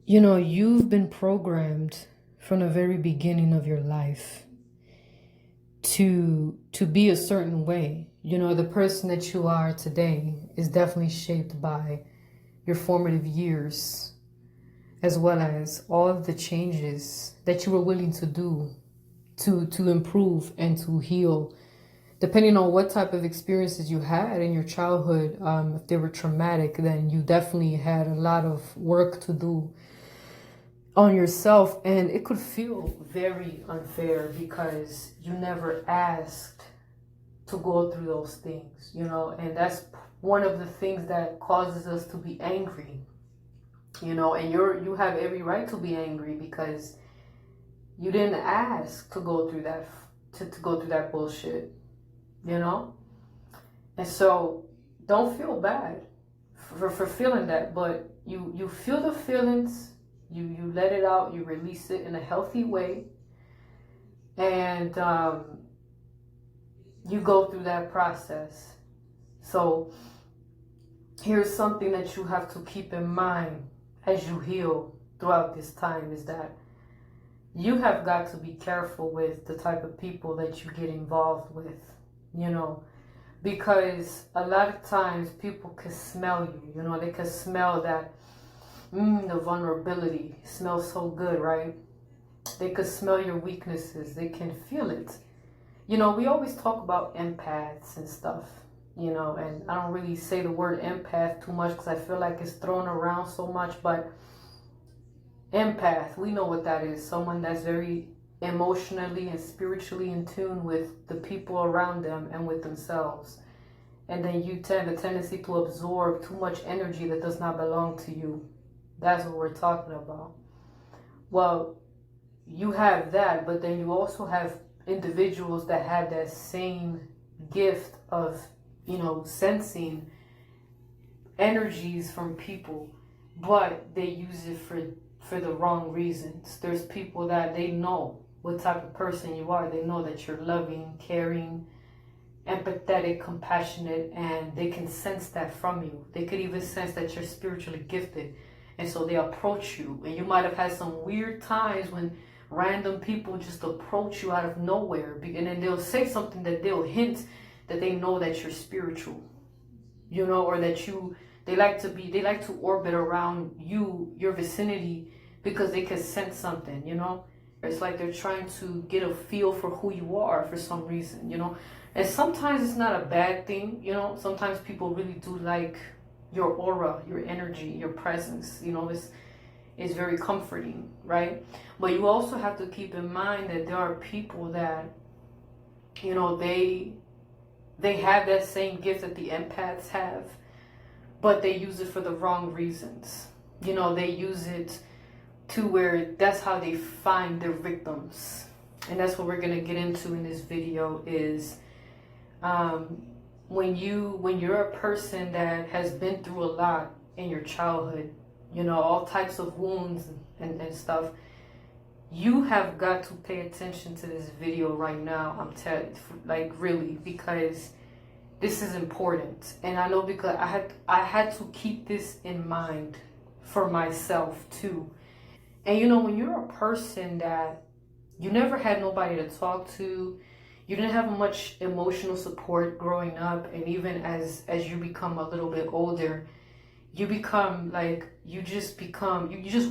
You know, you've been programmed from the very beginning of your life to be a certain way. You know, the person that you are today is definitely shaped by your formative years, as well as all of the changes that you were willing to do to improve and to heal, depending on what type of experiences you had in your childhood. If they were traumatic, then you definitely had a lot of work to do on yourself, and it could feel very unfair because you never asked to go through those things, you know. And that's one of the things that causes us to be angry, you know. And you have every right to be angry because you didn't ask to go through that, to go through that bullshit, you know. And so don't feel bad for feeling that, but you feel the feelings. You let it out, you release it in a healthy way, and you go through that process. So here's something that you have to keep in mind as you heal throughout this time, is that you have got to be careful with the type of people that you get involved with, you know, because a lot of times people can smell you, you know. They can smell that the vulnerability smells so good, right? They could smell your weaknesses. They can feel it. You know, we always talk about empaths and stuff, you know, and I don't really say the word empath too much because I feel like it's thrown around so much, but empath, we know what that is. Someone that's very emotionally and spiritually in tune with the people around them and with themselves. And then you tend a tendency to absorb too much energy that does not belong to you. That's what we're talking about. Well, you have that, but then you also have individuals that have that same gift of, you know, sensing energies from people, but they use it for the wrong reasons. There's people that they know what type of person you are. They know that you're loving, caring, empathetic, compassionate, and they can sense that from you. They could even sense that you're spiritually gifted. And so they approach you, and you might have had some weird times when random people just approach you out of nowhere, and then they'll say something that they'll hint that they know that you're spiritual, you know, or that they like to orbit around you, your vicinity, because they can sense something, you know. It's like they're trying to get a feel for who you are for some reason, you know. And sometimes it's not a bad thing, you know. Sometimes people really do like your aura, your energy, your presence, you know. It's very comforting, right? But you also have to keep in mind that there are people that, you know, they have that same gift that the empaths have, but they use it for the wrong reasons. You know, they use it to where that's how they find their victims. And that's what we're going to get into in this video is when you're a person that has been through a lot in your childhood, you know, all types of wounds and stuff, you have got to pay attention to this video right now. I'm telling, like, really, because this is important. And I know because I had to keep this in mind for myself too. And you know, when you're a person that you never had nobody to talk to, you didn't have much emotional support growing up, and even as you become a little bit older, you become like, you just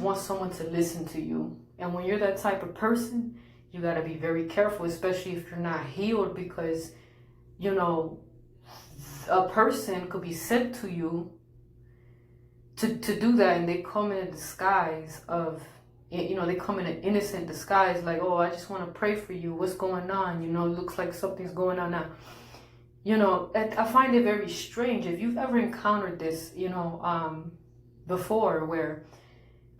want someone to listen to you. And when you're that type of person, you got to be very careful, especially if you're not healed, because, you know, a person could be sent to you to do that, and they come in a disguise of, you know, they come in an innocent disguise, like, oh, I just want to pray for you. What's going on? You know, it looks like something's going on now. You know, I find it very strange. If you've ever encountered this, you know, before, where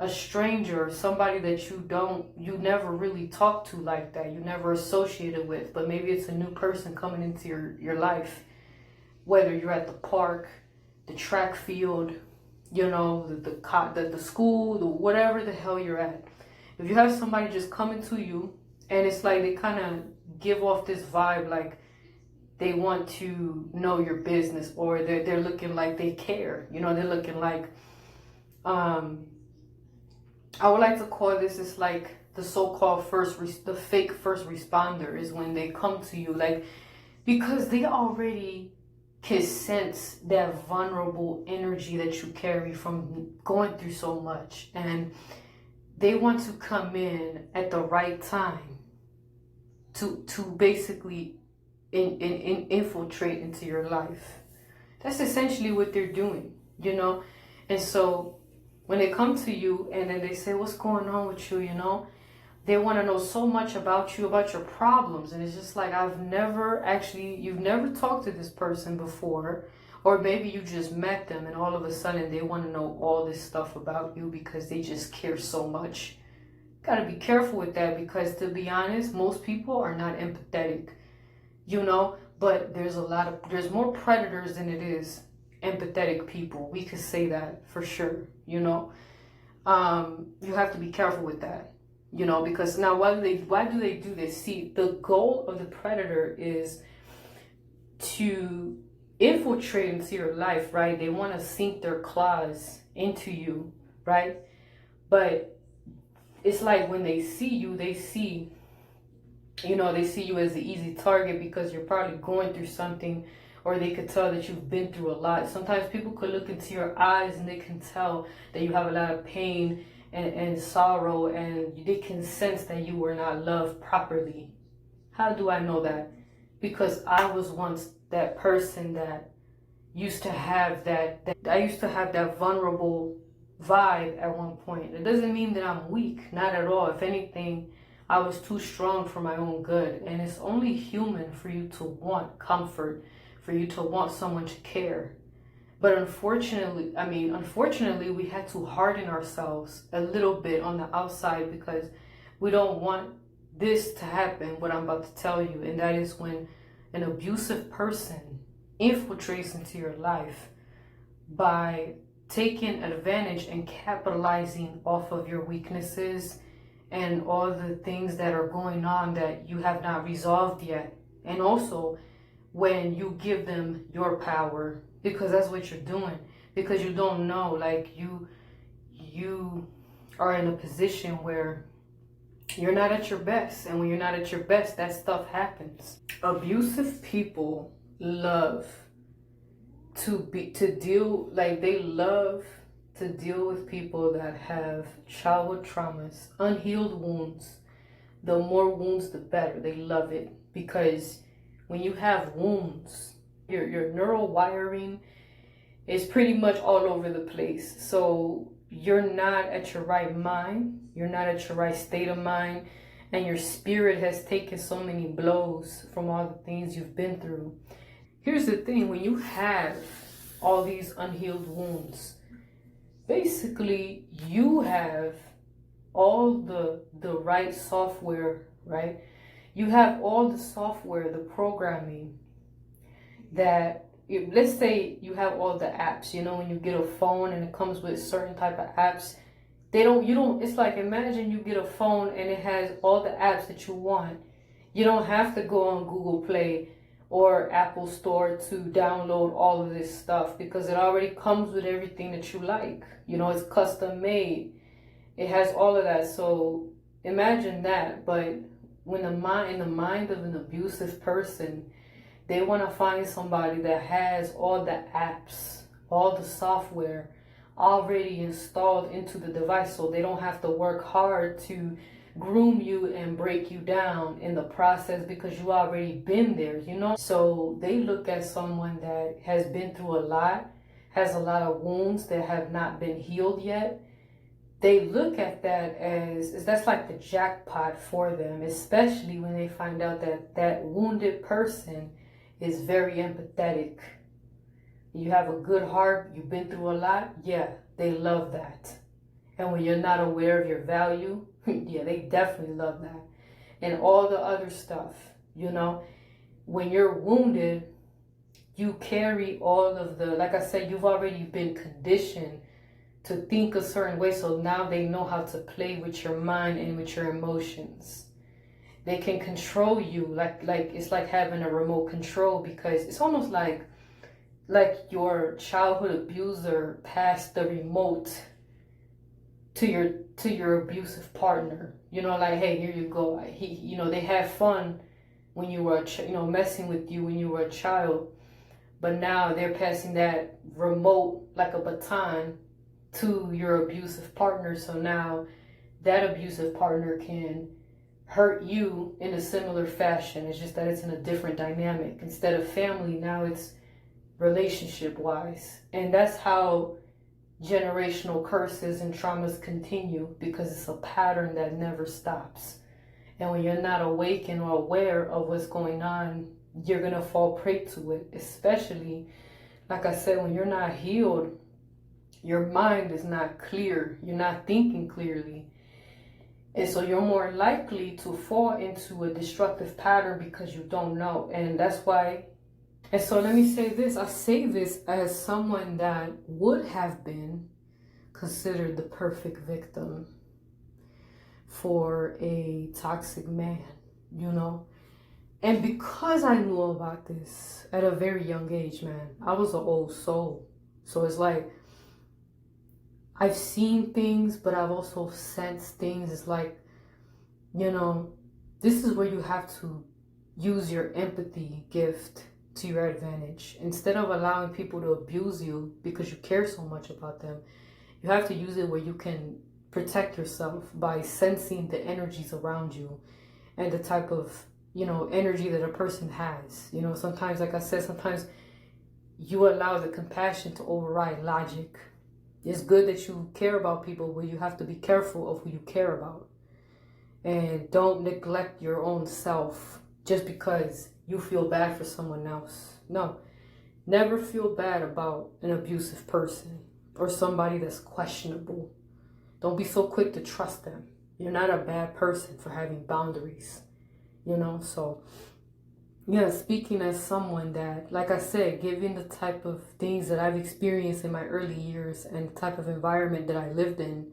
a stranger, somebody that you never really talk to like that, you never associated with, but maybe it's a new person coming into your life, whether you're at the park, the track field, you know, the school, the whatever the hell you're at. If you have somebody just coming to you, and it's like they kind of give off this vibe like they want to know your business, or they're looking like they care, you know, they're looking like I would like to call this, it's like the so-called the fake first responder is when they come to you, like, because they already can sense that vulnerable energy that you carry from going through so much, and they want to come in at the right time to basically infiltrate into your life. That's essentially what they're doing, you know. And so when they come to you and then they say, what's going on with you, you know, they want to know so much about you, about your problems. And it's just like, you've never talked to this person before, or maybe you just met them and all of a sudden they want to know all this stuff about you because they just care so much. Got to be careful with that, because to be honest, most people are not empathetic, you know, but there's more predators than it is empathetic people. We could say that for sure, you know. You have to be careful with that, you know, because now why do they do this? See, the goal of the predator is to infiltrate into your life, right? They want to sink their claws into you, right? But it's like when they see you, they see you as the easy target because you're probably going through something, or they could tell that you've been through a lot. Sometimes people could look into your eyes and they can tell that you have a lot of pain and sorrow, and they can sense that you were not loved properly. How do I know that? Because I was once that person that used to have that vulnerable vibe at one point. It doesn't mean that I'm weak, not at all. If anything, I was too strong for my own good. And it's only human for you to want comfort, for you to want someone to care. But unfortunately, we had to harden ourselves a little bit on the outside because we don't want this to happen, what I'm about to tell you. And that is when an abusive person infiltrates into your life by taking advantage and capitalizing off of your weaknesses and all the things that are going on that you have not resolved yet. And also when you give them your power, because that's what you're doing, because you don't know, like you are in a position where you're not at your best. And when you're not at your best, that stuff happens. Abusive people love they love to deal with people that have childhood traumas, unhealed wounds. The more wounds, the better. They love it because when you have wounds, your neural wiring is pretty much all over the place. So you're not at your right mind, you're not at your right state of mind, and your spirit has taken so many blows from all the things you've been through. Here's the thing, when you have all these unhealed wounds, basically you have all the right software, right? You have all the software, the programming that, let's say you have all the apps, you know, when you get a phone and it comes with certain type of apps, it's like, imagine you get a phone and it has all the apps that you want. You don't have to go on Google Play or Apple Store to download all of this stuff because it already comes with everything that you like. You know, it's custom made. It has all of that. So imagine that. But when in the mind of an abusive person, they want to find somebody that has all the apps, all the software already installed into the device, so they don't have to work hard to groom you and break you down in the process because you already been there, you know. So they look at someone that has been through a lot, has a lot of wounds that have not been healed yet. They look at that as that's like the jackpot for them, especially when they find out that that wounded person is very empathetic. You have a good heart, you've been through a lot, yeah, they love that. And when you're not aware of your value, yeah, they definitely love that. And all the other stuff, you know, when you're wounded, you carry all of the, like I said, you've already been conditioned to think a certain way. So now they know how to play with your mind and with your emotions. They can control you like it's like having a remote control, because it's almost like your childhood abuser passed the remote to your abusive partner. You know, like, hey, here you go. They had fun when you were messing with you when you were a child, but now they're passing that remote like a baton to your abusive partner. So now that abusive partner can hurt you in a similar fashion. It's just that it's in a different dynamic. Instead of family, now it's relationship wise. And that's how generational curses and traumas continue, because it's a pattern that never stops. And when you're not awakened or aware of what's going on, you're going to fall prey to it. Especially, like I said, when you're not healed, your mind is not clear. You're not thinking clearly. And so you're more likely to fall into a destructive pattern because you don't know. And that's why. And so let me say this. I say this as someone that would have been considered the perfect victim for a toxic man, you know. And because I knew about this at a very young age, man, I was an old soul. So it's like, I've seen things, but I've also sensed things. It's like, you know, this is where you have to use your empathy gift to your advantage. Instead of allowing people to abuse you because you care so much about them, you have to use it where you can protect yourself by sensing the energies around you and the type of, energy that a person has. Sometimes, like I said, sometimes you allow the compassion to override logic. It's good that you care about people, but you have to be careful of who you care about. And don't neglect your own self just because you feel bad for someone else. No, never feel bad about an abusive person or somebody that's questionable. Don't be so quick to trust them. You're not a bad person for having boundaries, So, yeah, speaking as someone that, like I said, given the type of things that I've experienced in my early years and the type of environment that I lived in,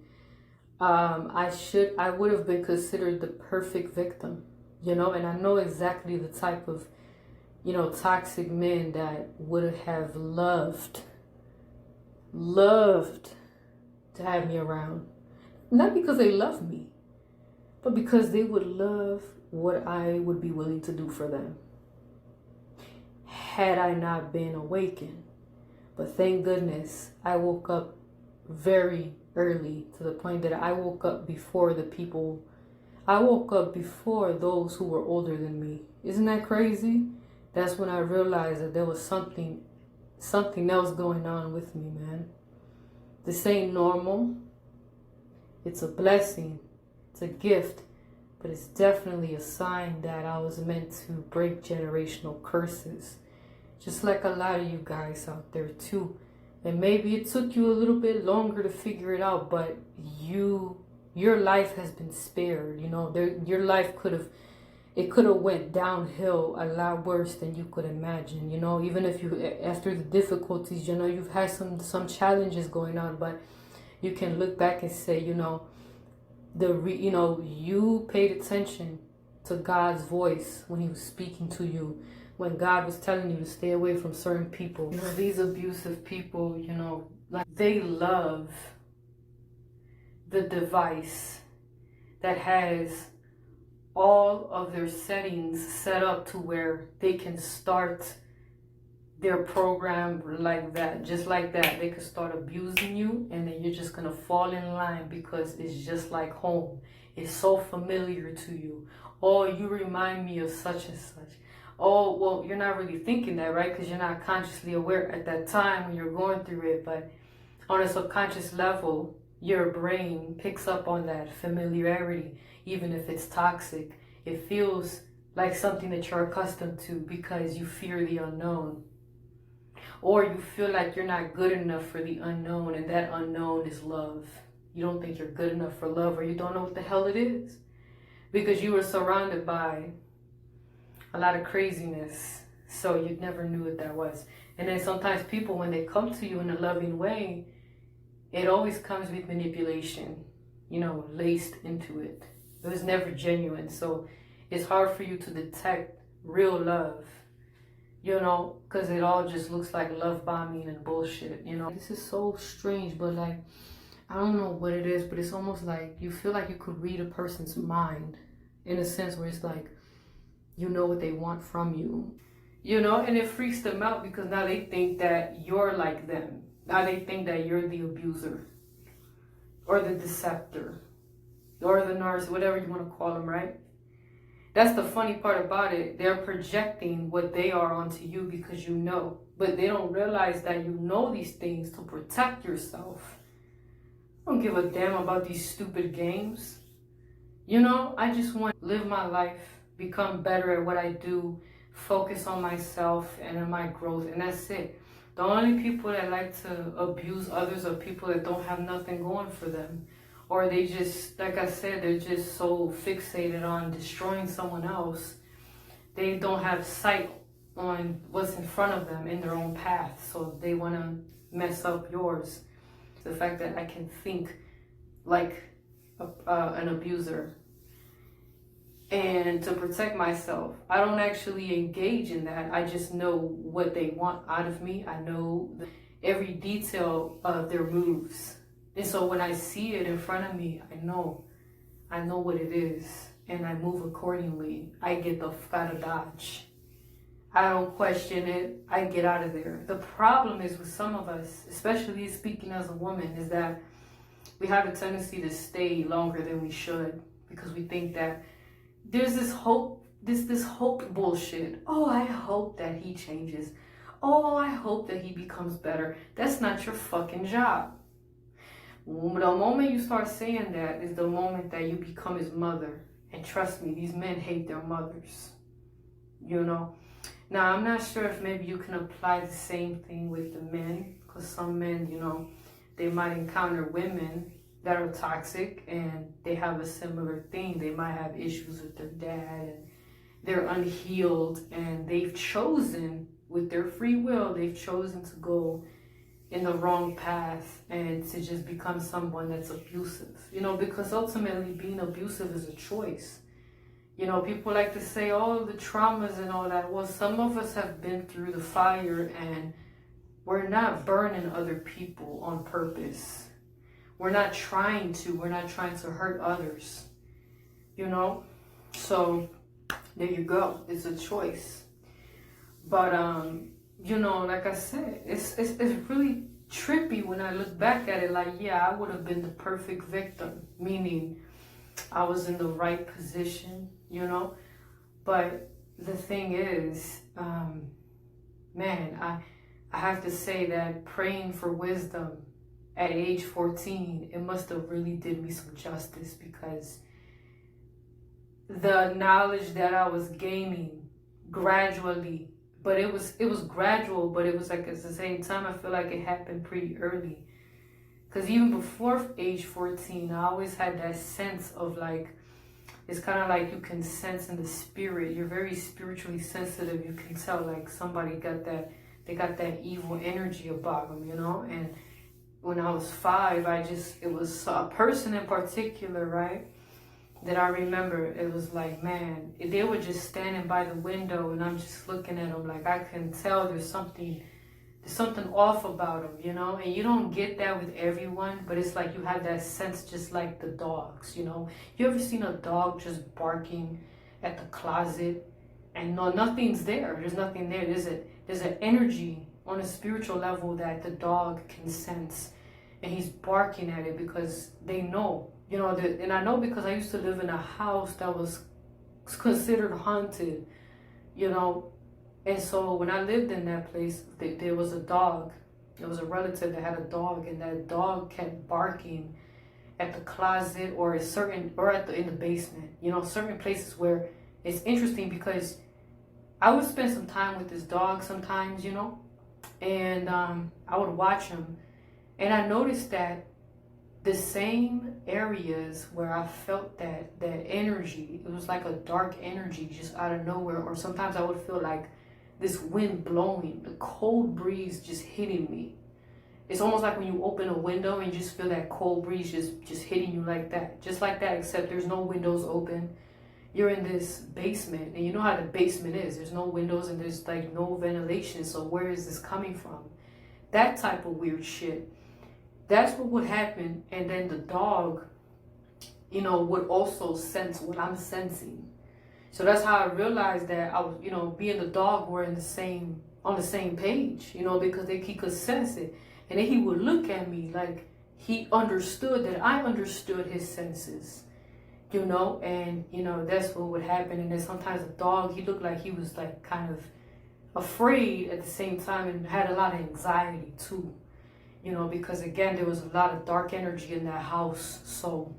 I would have been considered the perfect victim, and I know exactly the type of, toxic men that would have loved to have me around. Not because they love me, but because they would love what I would be willing to do for them had I not been awakened. But thank goodness I woke up very early, to the point that I woke up before those who were older than me. Isn't that crazy? That's when I realized that there was something else going on with me, man. This ain't normal. It's a blessing. It's a gift. But it's definitely a sign that I was meant to break generational curses. Just like a lot of you guys out there too. And maybe it took you a little bit longer to figure it out, but your life has been spared. Your life could have went downhill a lot worse than you could imagine. Even if after the difficulties, you've had some challenges going on, but you can look back and say, you paid attention to God's voice when He was speaking to you, when God was telling you to stay away from certain people. These abusive people, like, they love the device that has all of their settings set up to where they can start their program like that, just like that. They could start abusing you, and then you're just gonna fall in line because it's just like home. It's so familiar to you. Oh, you remind me of such and such. Oh, well, you're not really thinking that, right? Because you're not consciously aware at that time when you're going through it. But on a subconscious level, your brain picks up on that familiarity, even if it's toxic. It feels like something that you're accustomed to because you fear the unknown. Or you feel like you're not good enough for the unknown, and that unknown is love. You don't think you're good enough for love, or you don't know what the hell it is. Because you were surrounded by a lot of craziness, so you never knew what that was. And then sometimes people, when they come to you in a loving way, it always comes with manipulation, laced into it. It was never genuine, so it's hard for you to detect real love, because it all just looks like love bombing and bullshit, This is so strange, but like, I don't know what it is, but it's almost like you feel like you could read a person's mind in a sense where it's like you know what they want from you. You know, and it freaks them out because now they think that you're like them. Now they think that you're the abuser or the deceptor or the narcissist, whatever you want to call them, right? That's the funny part about it. They're projecting what they are onto you because you know. But they don't realize that you know these things to protect yourself. I don't give a damn about these stupid games. You know, I just want to live my life, become better at what I do, focus on myself and in my growth, and that's it. The only people that like to abuse others are people that don't have nothing going for them. Or they just, like I said, they're just so fixated on destroying someone else. They don't have sight on what's in front of them in their own path. So they want to mess up yours. The fact that I can think like an abuser. And to protect myself, I don't actually engage in that. I just know what they want out of me. I know every detail of their moves. And so when I see it in front of me, I know what it is, and I move accordingly. I get the fuck out of Dodge. I don't question it. I get out of there. The problem is with some of us, especially speaking as a woman, is that we have a tendency to stay longer than we should because we think that there's this hope, this hope bullshit. Oh, I hope that he changes. Oh, I hope that he becomes better. That's not your fucking job. The moment you start saying that is the moment that you become his mother. And trust me, these men hate their mothers. You know? Now, I'm not sure if maybe you can apply the same thing with the men. Because some men, you know, they might encounter women that are toxic and they have a similar thing. They might have issues with their dad and they're unhealed. And they've chosen, with their free will, they've chosen to go in the wrong path and to just become someone that's abusive, you know, because ultimately being abusive is a choice. You know, people like to say, oh, the traumas and all that. Well, some of us have been through the fire and we're not burning other people on purpose. We're not trying to hurt others, you know? So there you go. It's a choice. But, you know, like I said, it's really trippy when I look back at it. Like, yeah, I would have been the perfect victim, meaning I was in the right position, you know. But the thing is, man, I have to say that praying for wisdom at age 14, it must have really did me some justice, because the knowledge that I was gaining gradually, but it was gradual, but it was like at the same time, I feel like it happened pretty early. Because even before age 14, I always had that sense of like, it's kind of like you can sense in the spirit. You're very spiritually sensitive. You can tell like somebody got that, they got that evil energy about them, you know? And when I was 5, it was a person in particular, right? That I remember, it was like, man, they were just standing by the window and I'm just looking at them like I can tell there's something off about them, you know? And you don't get that with everyone, but it's like you have that sense just like the dogs, you know? You ever seen a dog just barking at the closet and no, nothing's there? There's nothing there. There's an energy on a spiritual level that the dog can sense, and he's barking at it because they know. You know, and I know because I used to live in a house that was considered haunted, you know. And so when I lived in that place, there was a dog. There was a relative that had a dog, and that dog kept barking at the closet or in the basement. You know, certain places where it's interesting because I would spend some time with this dog sometimes, you know, and I would watch him, and I noticed that the same areas where I felt that energy, it was like a dark energy just out of nowhere, or sometimes I would feel like this wind blowing, the cold breeze just hitting me. It's almost like when you open a window and you just feel that cold breeze just hitting you like that, just like that, except there's no windows open. You're in this basement, and you know how the basement is. There's no windows and there's like no ventilation, so where is this coming from? That type of weird shit. that's what would happen. And then the dog, you know, would also sense what I'm sensing. So that's how I realized that I was, you know, me and the dog were on the same page, you know, because he could sense it. And then he would look at me like he understood that I understood his senses, you know, and, you know, that's what would happen. And then sometimes the dog, he looked like he was like kind of afraid at the same time and had a lot of anxiety too, you know, because again, there was a lot of dark energy in that house. So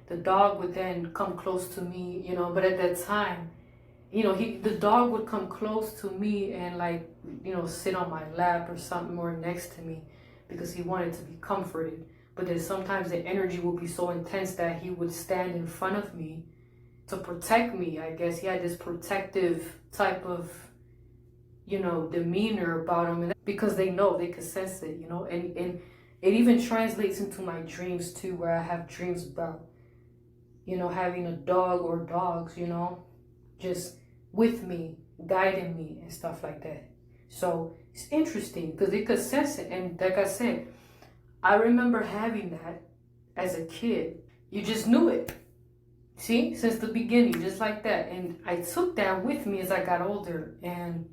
the dog would then come close to me, you know, but at that time, you know, the dog would come close to me and like, you know, sit on my lap or something or next to me because he wanted to be comforted. But then sometimes the energy would be so intense that he would stand in front of me to protect me. I guess he had this protective type of, you know, demeanor about him, and because they know, they could sense it, you know, and it even translates into my dreams too, where I have dreams about, you know, having a dog or dogs, you know, just with me, guiding me and stuff like that. So it's interesting because they could sense it. And like I said, I remember having that as a kid. You just knew it. See, since the beginning, just like that. And I took that with me as I got older. And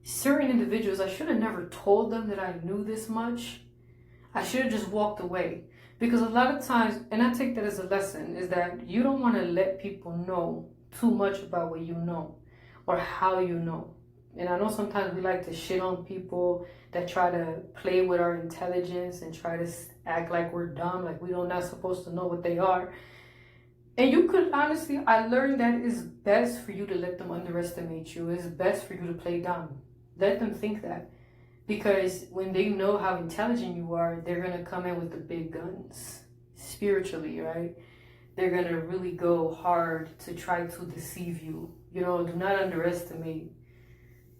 certain individuals, I should have never told them that I knew this much. I should have just walked away. Because a lot of times, and I take that as a lesson, is that you don't want to let people know too much about what you know or how you know. And I know sometimes we like to shit on people that try to play with our intelligence and try to act like we're dumb, like we don't not supposed to know what they are. And you could honestly, I learned that it's best for you to let them underestimate you. It's best for you to play dumb. Let them think that. Because when they know how intelligent you are, they're going to come in with the big guns spiritually, right? They're going to really go hard to try to deceive you. You know, do not underestimate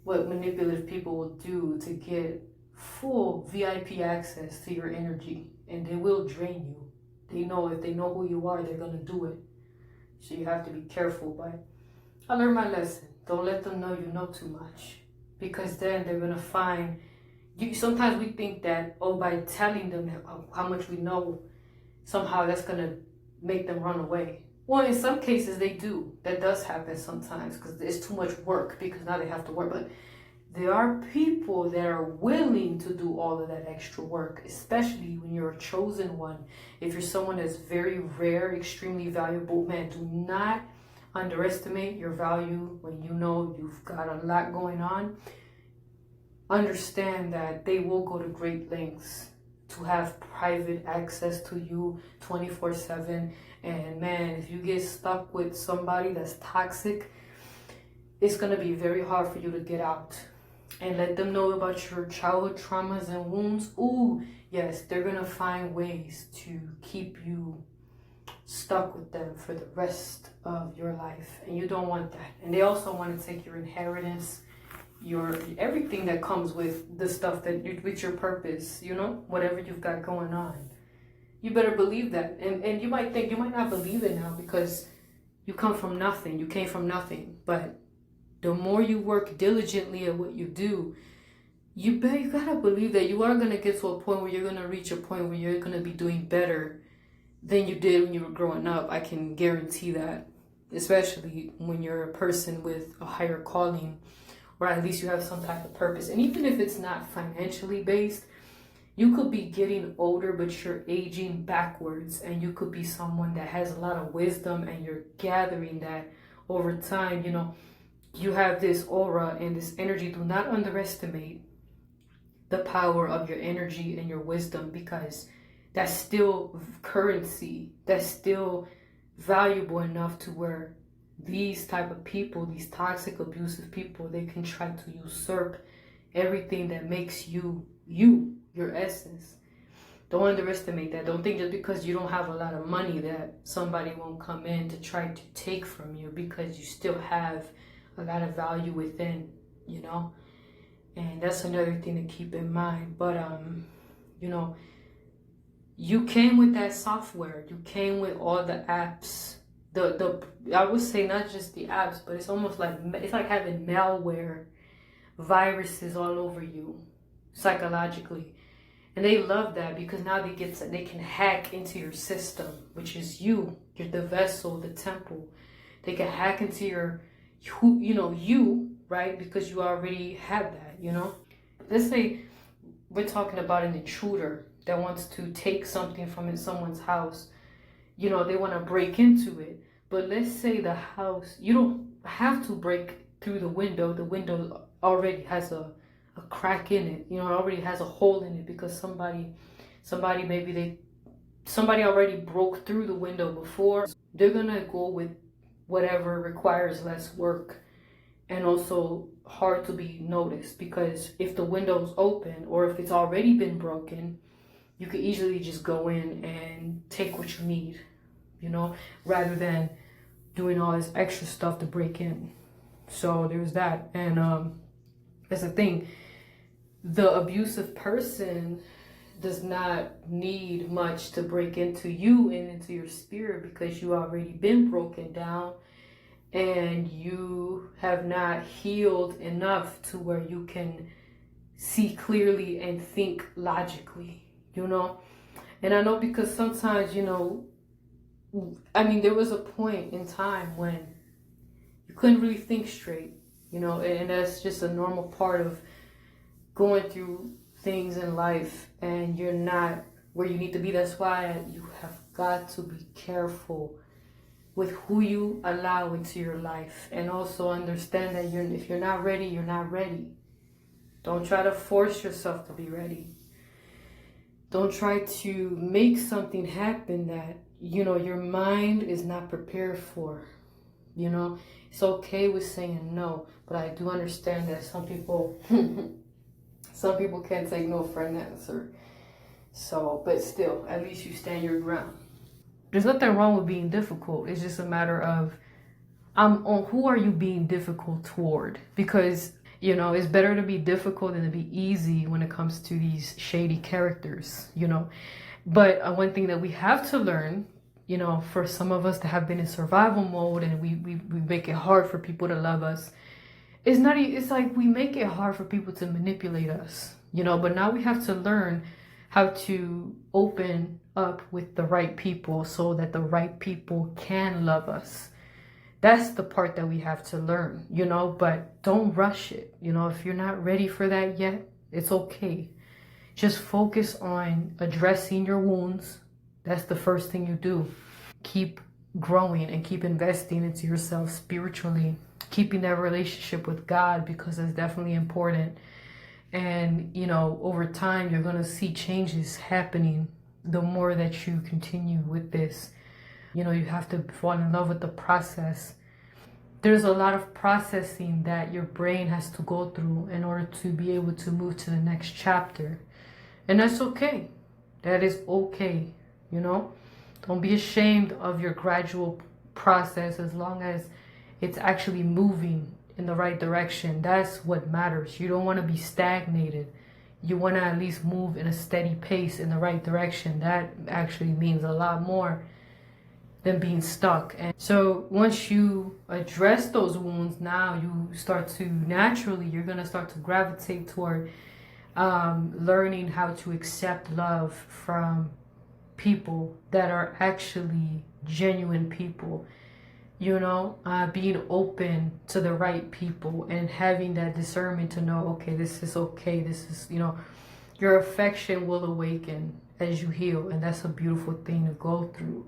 what manipulative people will do to get full VIP access to your energy. And they will drain you. They know if they know who you are, they're going to do it. So you have to be careful. But I learned my lesson. Don't let them know you know too much. Because then they're going to find... sometimes we think that, oh, by telling them how much we know, somehow that's going to make them run away. Well, in some cases they do. That does happen sometimes because it's too much work because now they have to work. But there are people that are willing to do all of that extra work, especially when you're a chosen one. If you're someone that's very rare, extremely valuable, man, do not underestimate your value when you know you've got a lot going on. Understand that they will go to great lengths to have private access to you 24/7. And man, if you get stuck with somebody that's toxic, it's going to be very hard for you to get out. And let them know about your childhood traumas and wounds. Ooh, yes, they're going to find ways to keep you stuck with them for the rest of your life. And you don't want that. And they also want to take your inheritance, your everything that comes with the stuff that you, with your purpose, you know, whatever you've got going on. You better believe that. And you might think, you might not believe it now because you come from nothing. You came from nothing. But the more you work diligently at what you do, you gotta believe that you are gonna get to a point where you're gonna reach a point where you're gonna be doing better than you did when you were growing up. I can guarantee that, especially when you're a person with a higher calling, or at least you have some type of purpose. And even if it's not financially based, you could be getting older, but you're aging backwards, and you could be someone that has a lot of wisdom and you're gathering that over time. You know, you have this aura and this energy. Do not underestimate the power of your energy and your wisdom, because that's still currency. That's still valuable enough to where these type of people, these toxic, abusive people, they can try to usurp everything that makes you, your essence. Don't underestimate that. Don't think just because you don't have a lot of money that somebody won't come in to try to take from you, because you still have a lot of value within, you know. And that's another thing to keep in mind. But you know, you came with that software. You came with all the apps. I would say not just the apps, but it's almost like, it's like having malware, viruses all over you psychologically. And they love that because now they can hack into your system, which is you. You're the vessel, the temple. They can hack into your, right? Because you already have that, Let's say we're talking about an intruder that wants to take something from someone's house. They want to break into it. But let's say the house, you don't have to break through the window. The window already has a crack in it. It already has a hole in it because somebody already broke through the window before. They're going to go with whatever requires less work and also hard to be noticed, because if the window's open or if it's already been broken, you could easily just go in and take what you need, rather than doing all this extra stuff to break in. So there's that. And that's the thing. The abusive person does not need much to break into you and into your spirit, because you already been broken down and you have not healed enough to where you can see clearly and think logically, And I know because sometimes, there was a point in time when you couldn't really think straight, and that's just a normal part of going through things in life, and you're not where you need to be. That's why you have got to be careful with who you allow into your life, and also understand that if you're not ready, you're not ready. Don't try to force yourself to be ready. Don't try to make something happen that, your mind is not prepared for. It's okay with saying no, but I do understand that some people can't take no for an answer. So, but still, at least you stand your ground. There's nothing wrong with being difficult. It's just a matter of who are you being difficult toward? Because, it's better to be difficult than to be easy when it comes to these shady characters, But one thing that we have to learn, for some of us that have been in survival mode and we make it hard for people to love us, it's like we make it hard for people to manipulate us, but now we have to learn how to open up with the right people so that the right people can love us. That's the part that we have to learn, but don't rush it. If you're not ready for that yet, it's okay. Just focus on addressing your wounds. That's the first thing you do. Keep growing and keep investing into yourself spiritually, keeping that relationship with God, because that's definitely important. And, over time, you're going to see changes happening the more that you continue with this. You have to fall in love with the process. There's a lot of processing that your brain has to go through in order to be able to move to the next chapter. And that's okay. That is okay, Don't be ashamed of your gradual process as long as it's actually moving in the right direction. That's what matters. You don't want to be stagnated. You want to at least move in a steady pace in the right direction. That actually means a lot more than being stuck. And so once you address those wounds, now you're going to start to gravitate toward learning how to accept love from people that are actually genuine people, being open to the right people and having that discernment to know, okay, this is okay. This is, your affection will awaken as you heal. And that's a beautiful thing to go through.